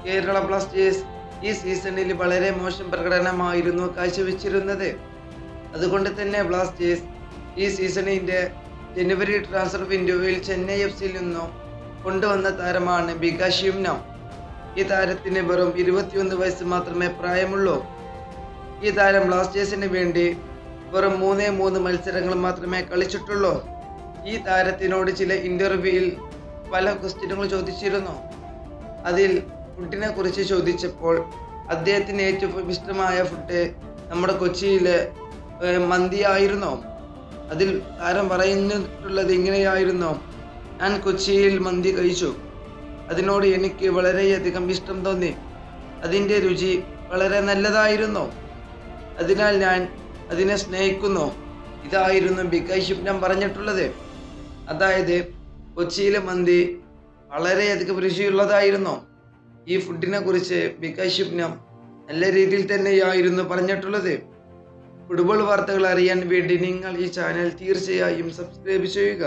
Kerala Blasters ഈ സീസണിൽ വളരെ മോശം പ്രകടനമായിരുന്നു കാഴ്ചവെച്ചിരുന്നത്. അതുകൊണ്ട് തന്നെ ബ്ലാസ്റ്റേഴ്സ് ഈ സീസണിന്റെ ജനുവരി ട്രാൻസ്ഫർ വിൻഡോയിൽ ചെന്നൈ എഫ്സിയിൽ നിന്നും കൊണ്ടുവന്ന താരമാണ് ബികാഷ് യുംന. ഈ താരത്തിന് വെറും 21 വയസ്സ് മാത്രമേ പ്രായമുള്ളൂ. ഈ താരം ബ്ലാസ്റ്റേഴ്സിന് വേണ്ടി വെറും 3 മത്സരങ്ങൾ മാത്രമേ കളിച്ചിട്ടുള്ളൂ. ഈ താരത്തിനോട് ചില ഇന്റർവ്യൂവിൽ പല ക്വസ്റ്റ്യനുകൾ ചോദിച്ചിരുന്നു. അതിൽ ഫുഡിനെ കുറിച്ച് ചോദിച്ചപ്പോൾ അദ്ദേഹത്തിന് ഏറ്റവും ഇഷ്ടമായ ഫുഡ് നമ്മുടെ കൊച്ചിയിലെ മന്തിയായിരുന്നു. അതിൽ താരം പറയുന്നിട്ടുള്ളത് ഇങ്ങനെയായിരുന്നു: ഞാൻ കൊച്ചിയിൽ മന്തി കഴിച്ചു, അതിനോട് എനിക്ക് വളരെയധികം ഇഷ്ടം തോന്നി, അതിൻ്റെ രുചി വളരെ നല്ലതായിരുന്നു, അതിനാൽ ഞാൻ അതിനെ സ്നേഹിക്കുന്നു. ഇതായിരുന്നു ബികാഷ് യുംന പറഞ്ഞിട്ടുള്ളത്. അതായത് കൊച്ചിയിലെ മന്തി വളരെയധികം രുചിയുള്ളതായിരുന്നു. ഈ ഫുഡിനെ കുറിച്ച് ബികാഷ് യുംന നല്ല രീതിയിൽ തന്നെയായിരുന്നു പറഞ്ഞിട്ടുള്ളത്. ഫുട്ബോൾ വാർത്തകൾ അറിയാൻ വേണ്ടി നിങ്ങൾ ഈ ചാനൽ തീർച്ചയായും സബ്സ്ക്രൈബ് ചെയ്യുക.